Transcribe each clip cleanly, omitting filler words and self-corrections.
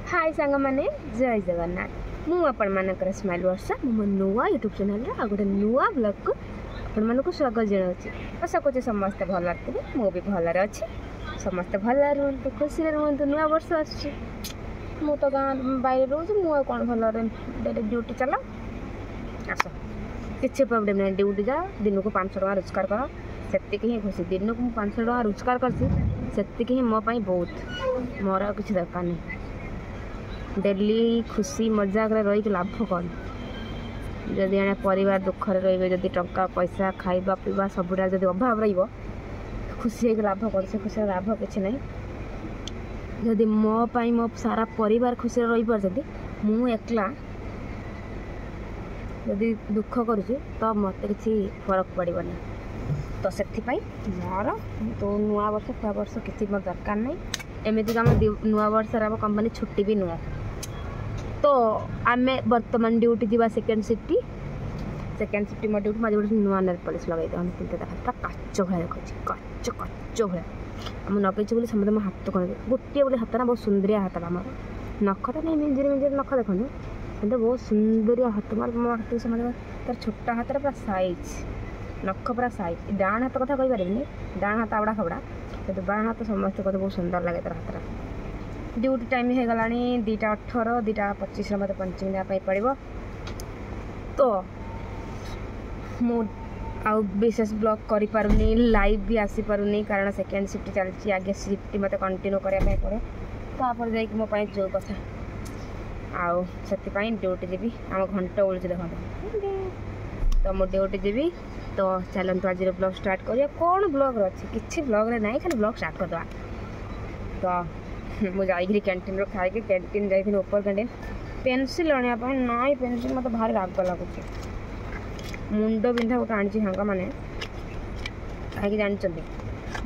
हाय सांग मैंने जय जगन्नाथ मुझे मानकर स्माइल वर्षा मो नुआ यूट्यूब चैनल गोटे नुआ ब्लॉग को आपको स्वागत जनाऊँगी आशा करुँच समस्ते भल थे मु भी भलरे अच्छी समस्ते भल रुहतु खुशी रुहतु नुआ वर्ष आस तो गाँ बाहर रोज मुझे कौन भल ड्यूटी चल आस किसी प्रोब्लेम ना ड्यूटी जा दिन को 500 टका रोजगार कर से ही खुशी दिन को 500 टका रोजगार करती ही मो बहुत मोर आ किसी दरकार नहीं डेली खुशी मजाक रही लाभ कौन जदि आने परिवार दुखरे रे जदि टंका पैसा खाइबा पीवा सबुरा जदि अभाव खुशी लाभ कौन से खुशी लाभ किसी ना जदि मो सारा परिवार खुशी रही पार्टी मु एकला जदि दुख करुँच तो मत किसी फरक पड़ोनी तो से मोर तो नुआ वर्ष फुआ वर्ष किसी मोर दरकार नहीं एमती आम नुआ वर्ष आम कंपनी छुट्टी भी नुह तो आम बर्तमान ड्यूटी जावा सेकेंड शिफ्ट मो ड्यूटी मुझे गोटे नुआ नेल पॉलिश लगे देखा पूरा काच भाया देखा काच काच भाया आम लगे बोले समझे मो हाथ कौन गोटे बोले हाथ ना बहुत सुंदरिया हाथ आम नखटा नहीं मिंजिरी मिंजिरी नख देखो কিন্তু बहुत सुंदरिया हाथ मार मो हाथ समझ तार छोटा हाथ पूरा साइज नख पूरा साइज डाण हाथ कथा कही पारे डाण हाथ आवड़ा खबड़ा तो बाँ हाथ समस्त कहते बहुत सुंदर लगे तार हाथ ड्यूटी टाइम हो गला 2:18 2:25 मत पंचिंग देवाई पड़ो तो मु आउ विशेष ब्लॉग करि पारुनी लाइव भी आसी पारुनी कारण सेकेंड शिफ्ट चलती आगे शिफ्ट मत कंटिन्यू करने पड़े तापर जाइक मो पाई जो कथा आउ से ड्यूटी जी आम घंटा उलूँ देखते तो मो ड्यूटी जी तो चलतु आज ब्लॉग स्टार्ट करिया कौन ब्लॉग अच्छी किसी ब्लॉग रे नहीं खाली ब्लॉग स्टार्ट करदे तो मुझे कैंटीन खाई कैंटीन जाइए ऊपर कैंटीन पेनसिल आने ना पेनसिल मत भारी राग लगुच मुंड बिंधा गोटे आनी सांग मैंने कहीं जानते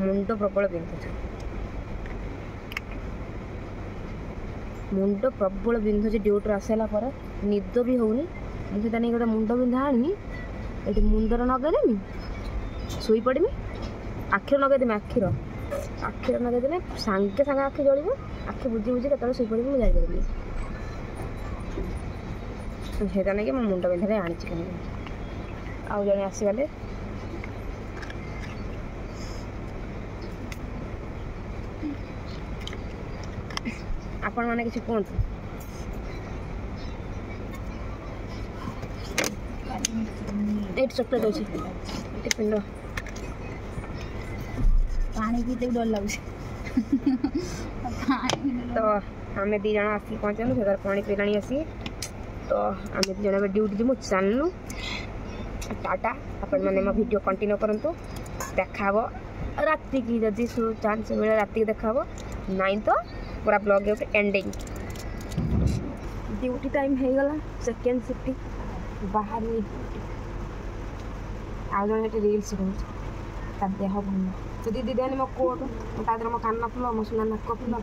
मुंड प्रबल बिंधुच मुंड प्रबल बिंधुच ड्यूटी आसाला निद भी होनी मुझे नहीं गोटे मुंड बिंधा आनी ये मुंडर नगेदेमी शोई पड़मी आखिर नगेदेमी आखिर नगेदेले सांगे सांगे आखि जल आखि बुझी बुझी के शोई पड़ी मुझे जापरि से नहीं कि मो मुंड बिंधा आनी कहीं आउ जड़े आसीगले आपण मैंने किसी कहतु ये चॉकलेट अच्छी पिंड पानी पीते डर लगे तो आम दी जन आसिक पहुँचलु से पानी पीला आसी तो आम दी जन ड्यूटी जी चलू टाटा आपण मैंने मो वीडियो कंटिन्यू करंतु देखा राति की जदि चांस मिले राति देखा नाई तो पूरा ब्लॉग है एंडिंग ड्यूटी टाइम हो गला सेकेंड शिफ्ट बाहर आउ जन रिल्स कर देह भल तो दीदी देनी मो कोट मो कान फुल मो सुना नाक फुल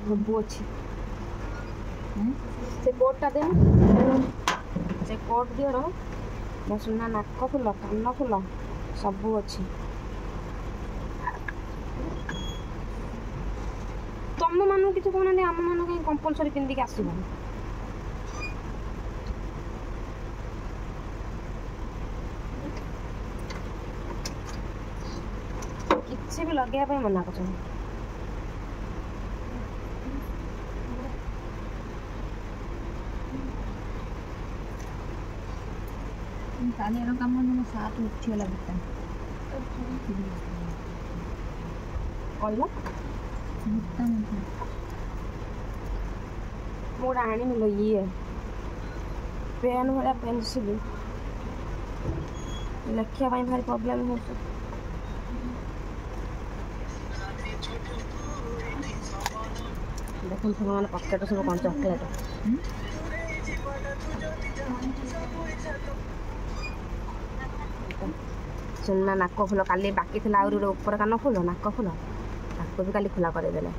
सब अच्छी से कोटा दे से कोट दियर मो सुना नाक फुल कान फुल सब अच्छी तुम मान किसी कहना आम मान कहीं कंपलसरी पिंधिक आसब किसी भी लगे मना कर कम सात उठीगला कहला मोर आनी मिलो ये पेन भाया पेनसिल लिखा भारी प्रॉब्लम हो देखो सब मैंने पकेट सब कौन चॉकलेट सुनना नाक फुल काली बाकी थी आउरी गोटे ऊपर कान फुल नाक फुल ताको भी काली खुला करदेले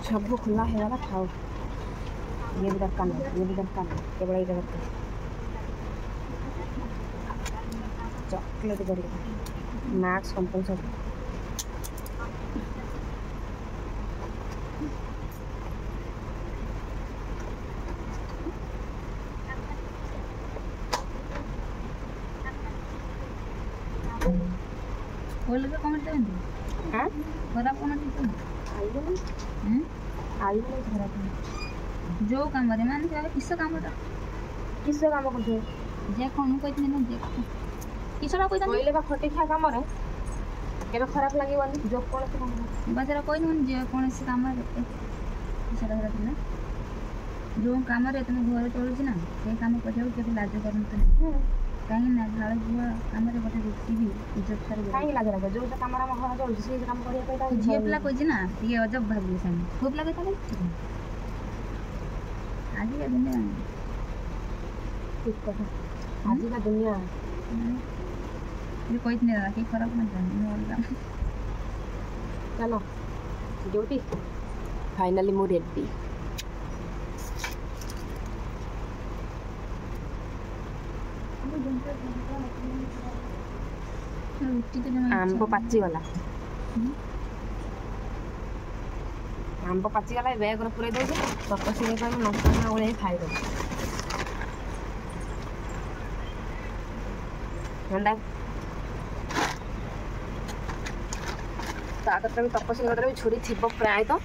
सब खुला है खाओ ये भी दरकार नहीं केवल ये दरकार ଚକୋଲେଟ୍ କରିବ ମ୍ୟାକ୍ସ କମ୍ପଲସରି। बोलके कमेंट देंगे हां खराब कोन ठीक आइबो आइबो खराब जो काम रे मान के किस काम रे किस काम करछे जे कोन कहते न जे किसरा कहता कहले बा खटी खा काम रे केबे खराब लागिबनी जो कोन से काम बाजरा कोई न जे कोन से काम रे किसरा रे ना जो काम रे तुम घर चलुछ ना से काम करजाउ के लाज करन त कहीं ना झाड़ जुआ काम रे बटे रुचि भी इज्जत सारे कहीं लाज लागे जो काम रे घर चलुछ से काम करिया पैदा झिए पिला कहछ ना ये अजब भाबी सन खूब लागे ताले आज के दुनिया ठीक कथा आज का दुनिया ये कोई नहीं रहा कि खराब मत जाने वाला चलो ड्यूटी फाइनली मु रेडी आंब पाची गला आंब पाची गला बैग रे पुरे दे तपसी रे कम नस्ता ओळे खाइ दे ठंडा ताकत भी तपसी रे भी छुरी थिबो प्राय तो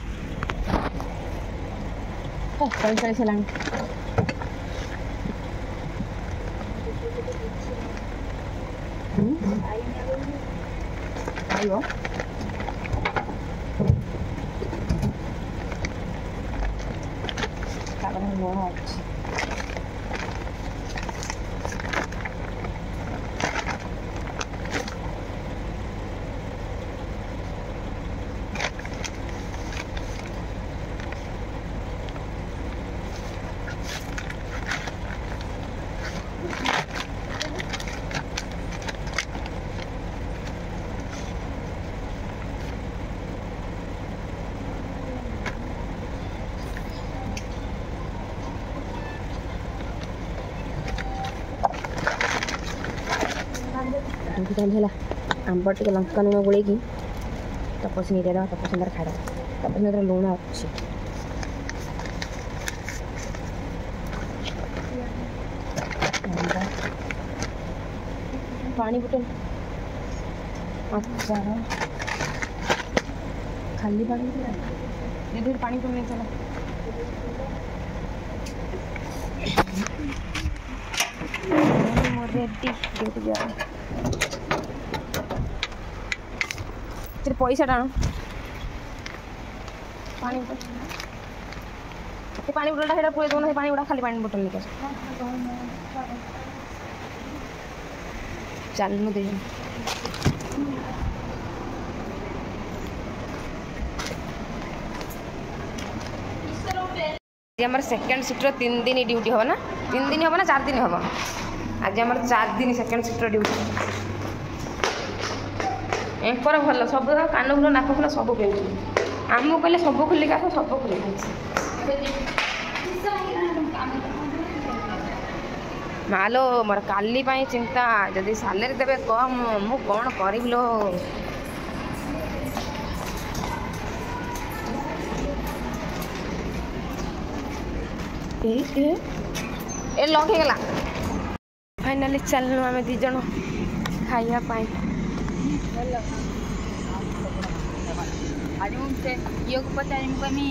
कौन सा चलानी आइयो कारण वो है आंब टे लंका लुण गोल तपसी नहीं देवा तपसी खाड़ तपसी लुण अच्छी पानी बोतल अच्छा खाली पानी इधर पानी तो नहीं चला रेडी ड्यूटी जा पैसा टाण पानी पानी बोतल टा पूरे दौन पानी गुड़ा खाली पानी बोतल निकाल चल दे आम सेकेंड शिफ्टर 3 दिन ड्यूटी हम ना 3 दिन हम ना 4 दिन हम आज आम 4 दिन सेकेंड शिफ्टर ड्यूटी एंकर भल सब कान फुल नाक फुल सब पिंधु आमको कहले सब खोलिक आस सब खोल मालो मोर काली चिंता जदि सालेरी देवे कम मु कौन करी लो ए लॉक हो गला फाइनली चलनु आम 2 जन खाइया पाई आज मुझे ये को पता नहीं कमी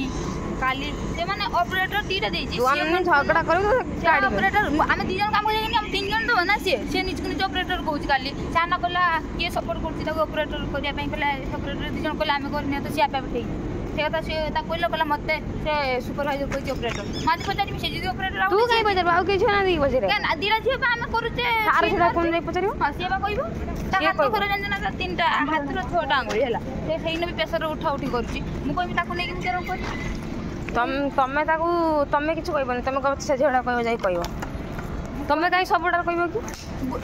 काली से माने ऑपरेटर तीटा देजी तू हमने झगड़ा करू तो गाड़ी ऑपरेटर हम 2 जन काम करेनी हम 3 जन तो ना से निज को ऑपरेटर कहू काली साना कला के सपोर्ट करछि ताको ऑपरेटर करिया पई कला ऑपरेटर 2 जन कला हम करनी तो से आपे बैठे से कथा से ता कहलो कला मते से सुपरवाइजर कहछि ऑपरेटर माज पचारी से जे ऑपरेटर तू काई बजर बाऊ के छना दी बजरे केन दिरा जे हम करूचे तार सेटा कोन नै पचारियो हां से बा कहबो ता हाथ कर जंजना 3टा हाथ रो 6टा आंगुली हला से सेइन भी प्रेशर उठा उठी करछि मु कहबी ताको नै कि केरो कर तमे ताकू तमे किछु कहबनी तमे कहब से झेडा कहबो जाई कहबो तमे काई सबडा कहबो कि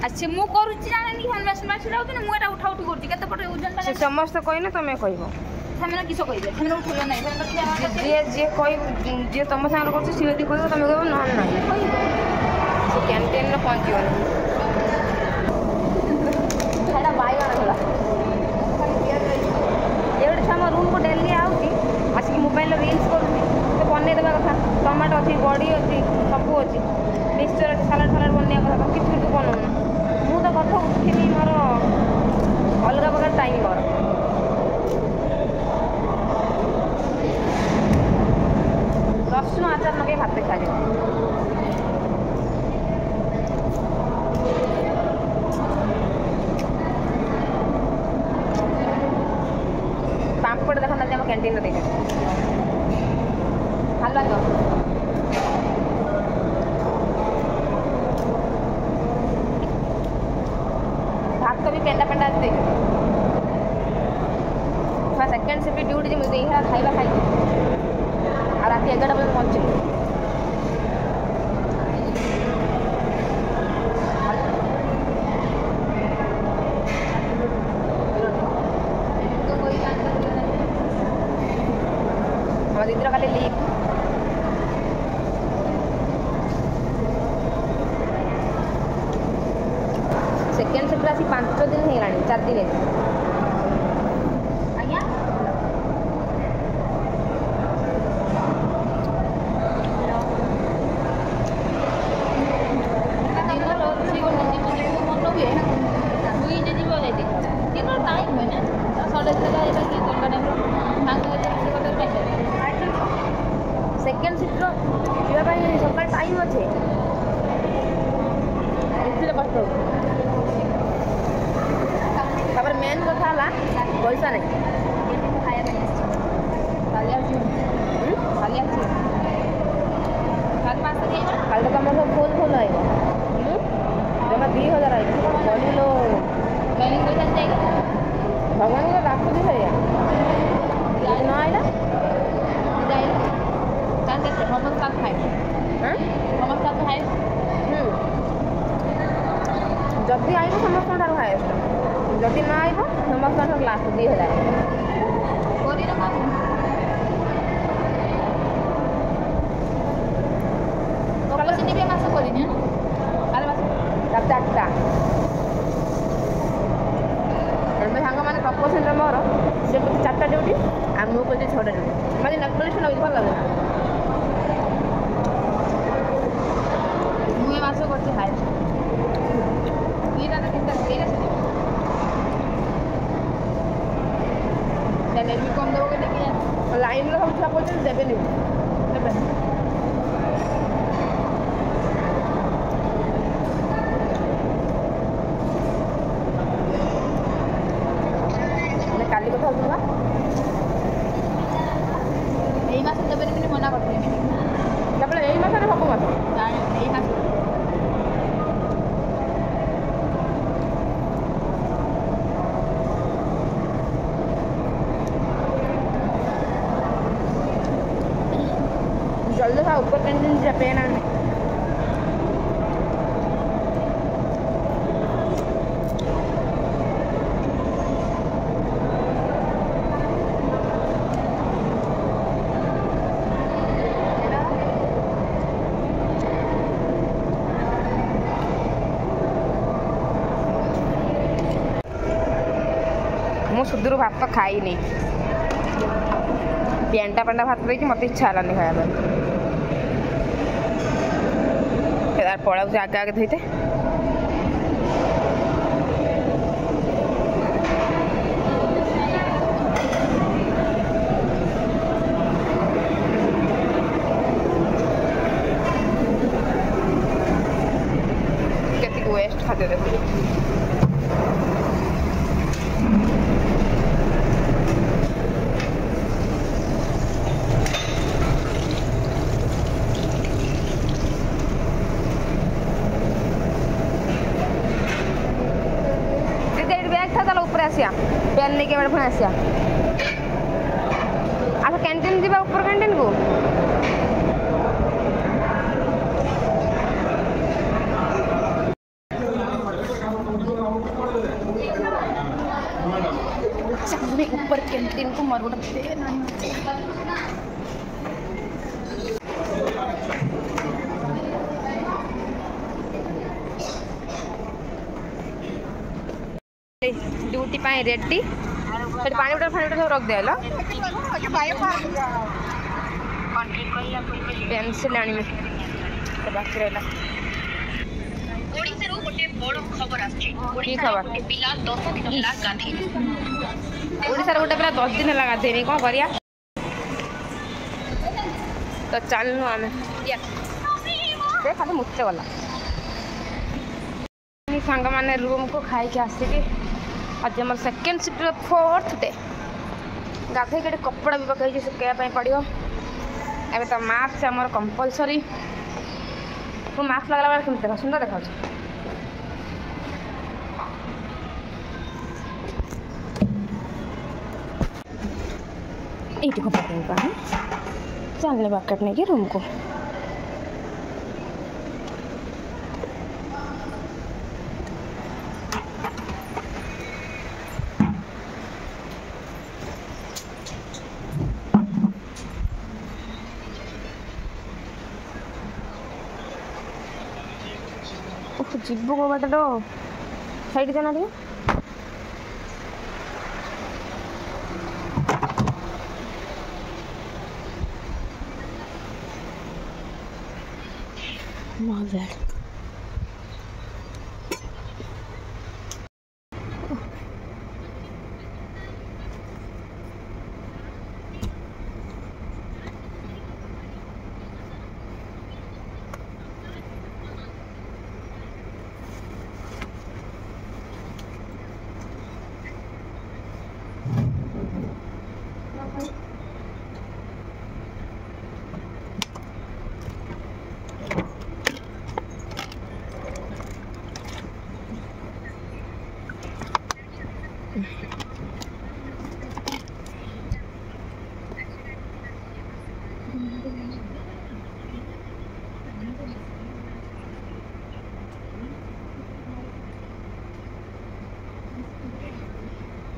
अच्छे मु करूछि जाने हम मशीन माछिरा कि मु एटा उठा उठी करछि केते पटे ओजन से समस्त कहने तमे कहबो हमरा किछो कहबे हमरा उठलो नै जे कहि जे तम सागर करछि से यदि कहबो तमे कहबो न नै से कैंटीन रे पहुंची गलो हाथ भी पेंडा पेंडा दे सेकेंड शिफ्ट ड्यूटी जी मुझे यहाँ खाଇବା खाई और रात 11 बजे पहुँचे दीदी खाली लीव सेकेंड शिफ्ट आसी 5 दिन हो 4 दिन आज्ञा सेकेंड शिफ्ट जावाई सकाल टाइम अच्छे कष्ट तापर मेन कथा है पैसा नहीं कल तुम सब फुल फुल आएगा जमा 2000 आएगा लो भगवान को डाकुची भैया न आईला जदि आइब समस्त हाएस्ट जदि न आइब समस्त लास्ट 2000 4टा सांग मैंने प्रपोजल मोर सी 4टा ड्यूटी आ मुझे 6टा ड्यूटी मैं नेक्स्ट लगे भल लगे मुझे मास कर हाएस्ट सैलरी कम देव लाइन सब छुआ पड़ते देवे काली कथा होगा यही मास देवे मना करते यही मास सब मास यही मास जल्दी था ऊपर कैंटीन से पेन आने मु सुधुर भात खाई नहीं पेंटा पेंटा भात देखिए मत इच्छा है खाया पड़ा से आगे आगे धोते केतिक वेस्ट खाते देखो आसिया पेन लेके बड़े पुणी आसिया अच्छा कैंटीन जी ऊपर कैंटीन को ऊपर कैंटीन को मर ड्यूटी रेडी पानी बोतल फानी बोतल सब रख दिया पेनसिल आनी बाकी रहा ओडिशार गोटे पिला 10 दिन है गाधेनी कौन करिया तो चलनु आम खाली मुझे गला सांग मैंने रूम को खाई आसिक आज आम सेकेंड शिफ्ट 4th डे गाधे के कपड़ा भी पकई सुखाई पड़ो एवं तो मास्क आम कंपलसरी तो मास्क लगला बेले केमती देखा सुंदर देखा ये कपड़ा चलने बाकेट नहीं कि रूम को जीव को बाटे साइड देना टे मजा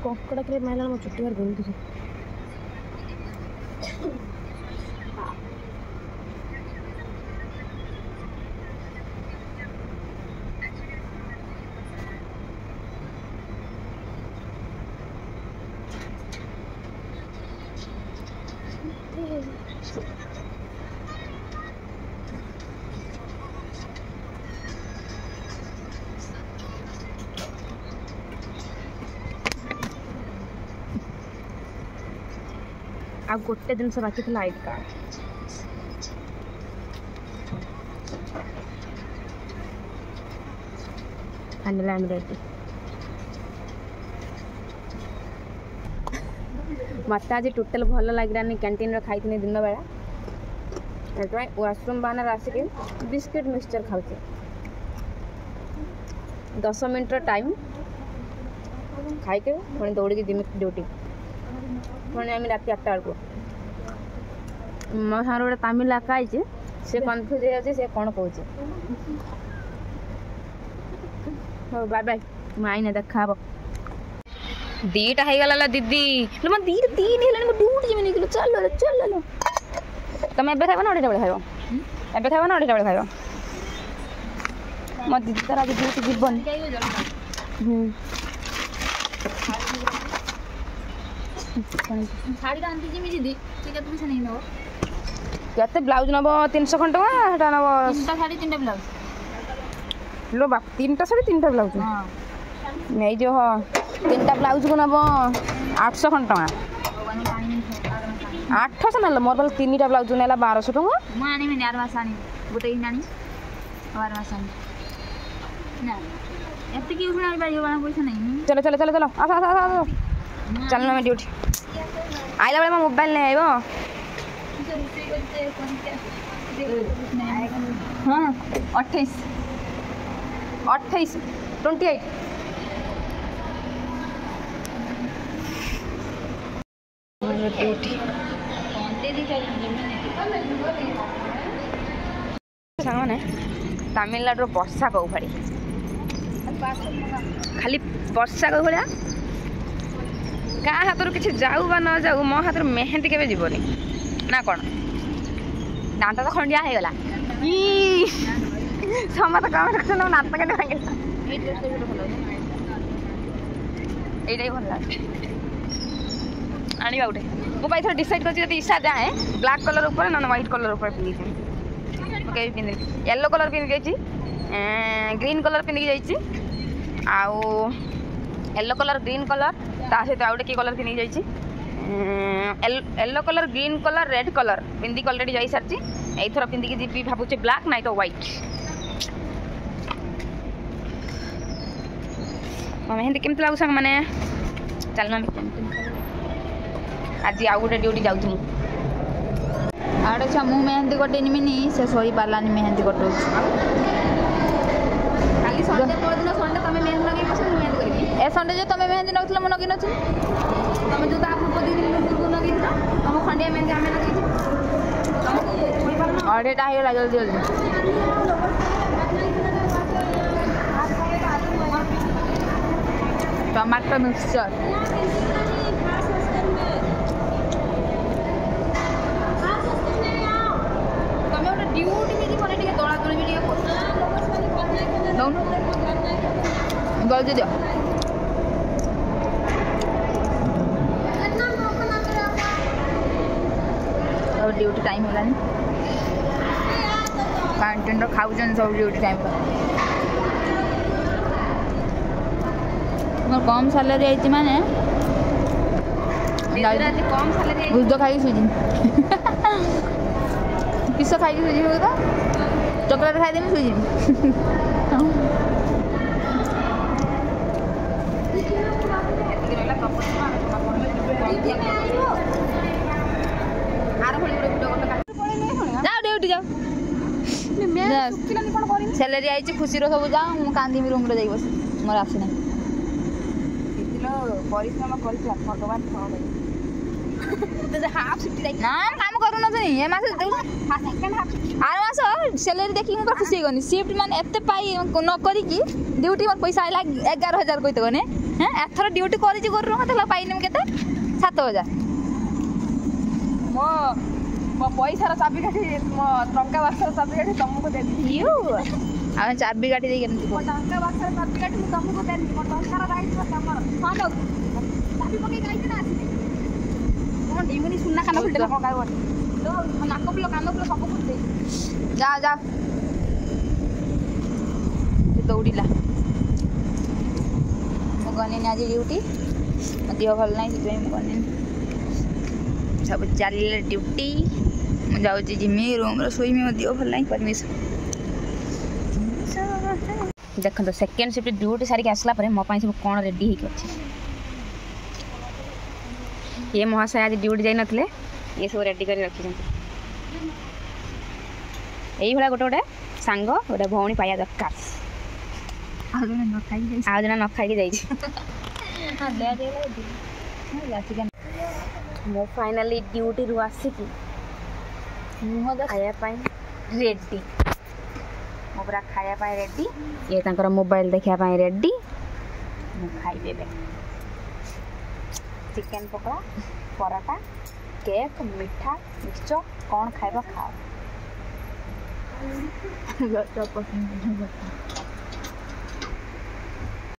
ककड़ा के माइला मो चुट्टी बार गुंतु आ गोटे दिन बाकी था आईडी कार्ड मत आज टोटल भल लगे कैंटीन खाई दिन बेला वाशरूम बाहर आसिक बिस्किट मिक्सचर खाऊ 10 मिनट टाइम खाई के पुणी दौड़ी जिमी ड्यूटी पुणी आम रात 8टा बेलू मो सागर गोटे तमिल आका आई से कन्फ्यूज हो से कौन कहे बाय बाय माइने देखा 2टा हो गला दीदी मो 3 है ड्यूटी जमी निकल चल चल तुम एबे खाइब ना 2टा बेले खाइब एबे खाइब ना 2टा बेले खाइब मो दीदी तार आज ड्यूटी जीवन केते ब्लाउज नब 300 खंड टका नब 3टा साड़ी 3टा ब्लाउज लो बाप 3टा साड़ी 3टा ब्लाउज नहीं जो 3टा ब्लाउज को नब 800 खंड टका 800 ना मोर बल 3टा ब्लाउज नेला 1200 टका मु आनी में 4 मास आनी गोटे ही नानी 12 मास आनी ना एते की उठना बाई वाला पैसा नहीं चलो चलो चलो चलो आ आ चलना मैं ड्यूटी आइला बेले मोबाइल नहीं आइबो हाँ 28 28 28 ड्यूटी सामने तमिलनाडु वर्षा को भाड़ी खाली वर्षा को भाया क्या हाथ किसी जाऊ बा न जाऊ मो हाथ मेहंदी के जीवनी ना कौन दांत तो खंडिया हो गला समस्त कमेंट कर नात के भांगिला यही भल लगे आने गोटे मुझे डिसाइड कर इच्छा जाए ब्लैक कलर ऊपर ना व्हाइट कलर ऊपर पिंधि पिंधि येलो कलर पिंधि जाइए ग्रीन कलर पिंधि जाइए आउ येलो कलर ग्रीन कलर ता सहित आउ गोटे कलर पिंधि जाइए yellow colour green colour red colour पिंधिक अलरेडी जा सारी एथर पिंधिकी जी भावुचे ब्लैक ना तो व्हाइट मेहंदी केमती लगू सांग मैंने चलना आज आउ गोटे ड्यूटी जाऊँ आड़े छा मु मेहंदी कटेनी से सही पारानी मेहंदी कटो खाली संडे परदिन संडे तुम मेहंदी लगे मेहंदी करी ए संडे जो तुम मेहंदी नगल मुझे नगी नी तुम जो तुम खंडिया मेहंदी आम लगे अढ़ेटा हो जल्दी जल्दी टमाटर मिक्सचर तुम्हें गोटे ड्यूटी भी जीवन टे दौड़ा दौड़ी भी दौन जल्दी दियो ड्यूटी टाइम है कंटेन्ट खाऊन सब ड्यूटी टाइम मोर कम सालारी आई माने कम सालारी गुज खाई सुजी किस खाई सुजी तो चॉकलेट खाईदेमी सुजी जाओ ड्यूटी जाओ सैलरी आई खुशी सब जाओ मु कांदी रूम रे बस मोर आसना परिश्रम कर भगवान हाफ छुट्टी ना काम करू न ए मास आर मास सैलरी देखी मुझे खुशी गनी शिफ्ट मान एत पाई न करिकी ड्यूटी मोर पैसा आइला 11,000 कहते गने हैं एथर ड्यूटी करिछि करू मत पाइनी केते 7,000 मो मो पैसा चाबी काठी मो टंका बाक्सर चाबी काठी तुमको दे यू आ चाबी काठी दे केमती मो टंका बाक्सर चाबी काठी मु तुमको दे मो टंका राइट तमर हां दो चाबी पके गाइछ ना आसी कोन डिमुनी सुन्ना खाना फुलला को गाय तो नाक फुल कान फुल सब फुल दे जा जा दौड़िला मो गने आज ड्यूटी देह भल ना से गने सब चलिए ड्यूटी मुझे जिमी रूम शोमी मो देह भल ना परमिशन देखो तो सेकेंड शिफ्ट ड्यूटी सारिक आसला मो सब कौन रेडी होके अच्छे ये महाशय आज ड्यूटी जाई नथले ये सब रेडी कर रखी यही भाया गोटे गोटे सांग गोटे भौणी पाया दरकार आज न खाई मो फाइनाली ड्यूटी रु आसिकी मुह खाया रेडी मो पूरा खाया रेडी ये तांकर मोबाइल देखा रेडी खाइबे चिकेन पकोड़ा पराठा केक मिठा मिक्सचर कौन खाइबा खाओ